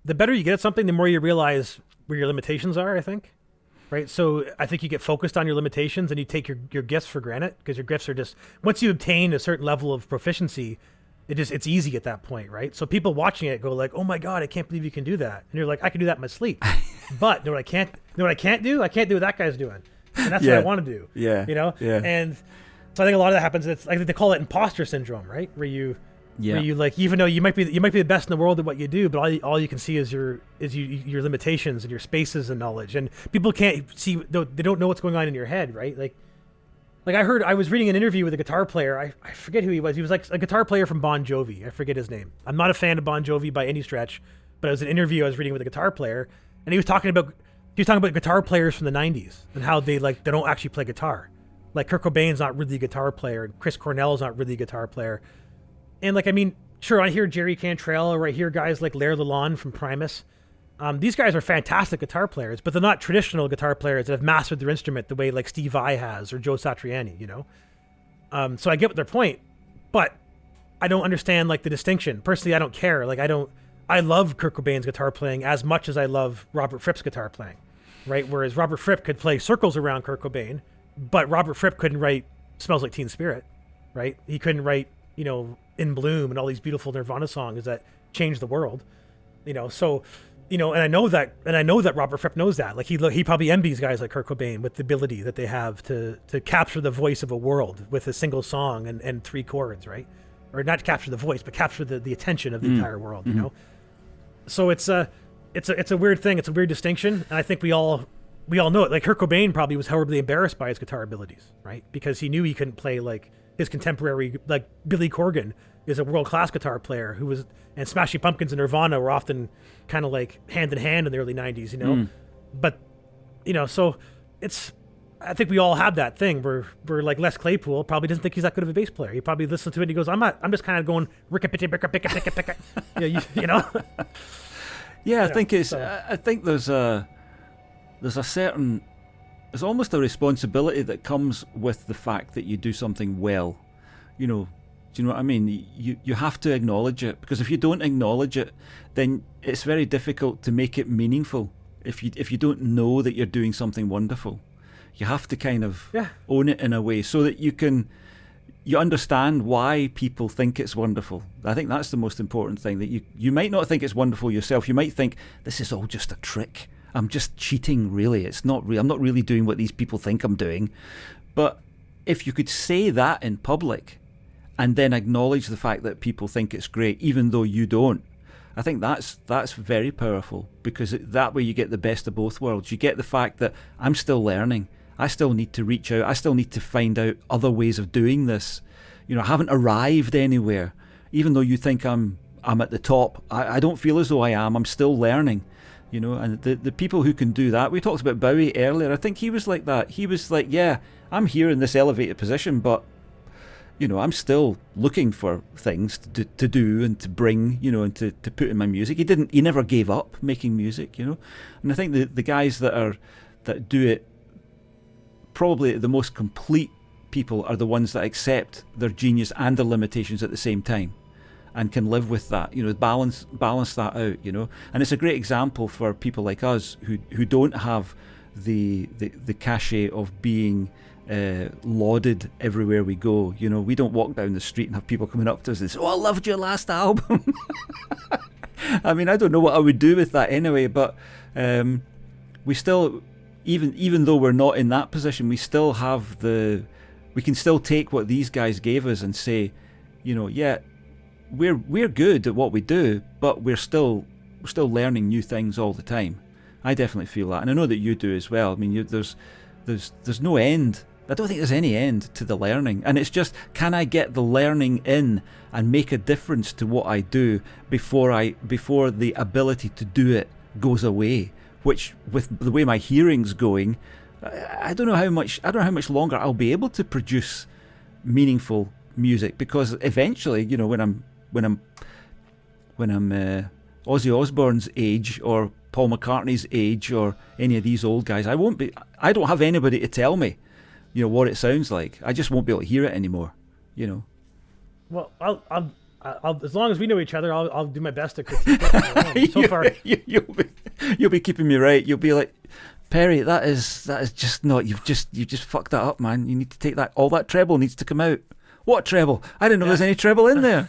the better you get at something, the more you realize where your limitations are, I think. Right. So I think you get focused on your limitations and you take your gifts for granted because your gifts are just, once you obtain a certain level of proficiency, it's easy at that point. Right. So people watching it go like, oh my God, I can't believe you can do that. And you're like, I can do that in my sleep. But know what I can't do? I can't do what that guy's doing. And that's what I want to do. Yeah. You know? Yeah. And so I think a lot of that happens. It's like they call it imposter syndrome, right? Where you like, even though you might be the best in the world at what you do, but all you can see is your limitations and your spaces and knowledge, and people can't see. They don't know what's going on in your head, right? Like I was reading an interview with a guitar player. I forget who he was. He was like a guitar player from Bon Jovi. I forget his name. I'm not a fan of Bon Jovi by any stretch, but it was an interview I was reading with a guitar player, and he was talking about guitar players from the '90s and how they don't actually play guitar. Like Kurt Cobain's not really a guitar player, and Chris Cornell's not really a guitar player. And like, I mean, sure, I hear Jerry Cantrell, or I hear guys like Lair Lalonde from Primus. These guys are fantastic guitar players, but they're not traditional guitar players that have mastered their instrument the way like Steve Vai has or Joe Satriani, you know? So I get their point, but I don't understand like the distinction. Personally, I don't care. Like I love Kurt Cobain's guitar playing as much as I love Robert Fripp's guitar playing, right? Whereas Robert Fripp could play circles around Kurt Cobain, but Robert Fripp couldn't write Smells Like Teen Spirit, right? He couldn't write, you know, In Bloom and all these beautiful Nirvana songs that changed the world, you know. So, you know, and I know that Robert Fripp knows that. Like he probably envies guys like Kurt Cobain with the ability that they have to capture the voice of a world with a single song and three chords, right? Or not capture the voice, but capture the attention of the entire world, you know. So it's a weird thing. It's a weird distinction, and I think we all know it. Like Kurt Cobain probably was horribly embarrassed by his guitar abilities, right? Because he knew he couldn't play like his contemporary, like Billy Corgan is a world-class guitar player and Smashing Pumpkins and Nirvana were often kind of like hand in hand in the early 90s, you know? But, you know, so I think we all have that thing where like Les Claypool probably doesn't think he's that good of a bass player. He probably listens to it and he goes, I'm just kind of going, ricka-picka-picka-picka-picka. You know? Yeah, I think there's almost a responsibility that comes with the fact that you do something well. You know, do you know what I mean? You have to acknowledge it, because if you don't acknowledge it, then it's very difficult to make it meaningful. If you don't know that you're doing something wonderful, you have to kind of own it in a way so that you understand why people think it's wonderful. I think that's the most important thing, that you might not think it's wonderful yourself. You might think this is all just a trick. I'm just cheating, really. It's not real. I'm not really doing what these people think I'm doing. But if you could say that in public and then acknowledge the fact that people think it's great, even though you don't, I think that's very powerful, because that way you get the best of both worlds. You get the fact that I'm still learning. I still need to reach out. I still need to find out other ways of doing this. You know, I haven't arrived anywhere. Even though you think I'm at the top, I don't feel as though I am. I'm still learning. You know, and the people who can do that, we talked about Bowie earlier. I think he was like that. He was like, yeah, I'm here in this elevated position, but, you know, I'm still looking for things to do and to bring, you know, and to put in my music. He never gave up making music, you know. And I think the guys that do it, probably the most complete people are the ones that accept their genius and their limitations at the same time, and can live with that, you know, balance that out, you know. And it's a great example for people like us who don't have the cachet of being lauded everywhere we go. You know, we don't walk down the street and have people coming up to us and say, "Oh, I loved your last album." I mean, I don't know what I would do with that anyway, but we still, even though we're not in that position, we still have we can still take what these guys gave us and say, you know, yeah, we're good at what we do, but we're still learning new things all the time. I definitely feel that, and I know that you do as well. I mean, there's no end. I don't think there's any end to the learning, and it's just, can I get the learning in and make a difference to what I do before the ability to do it goes away? Which, with the way my hearing's going, I don't know how much longer I'll be able to produce meaningful music, because eventually, you know, when I'm Ozzy Osbourne's age or Paul McCartney's age or any of these old guys, I don't have anybody to tell me, you know, what it sounds like. I just won't be able to hear it anymore, you know. Well, as long as we know each other, I'll do my best to critique it. So far, you'll be keeping me right. You'll be like, Peri, that is just not. You just fucked that up, man. You need to take that. All that treble needs to come out. What treble? I didn't know there's any treble in there.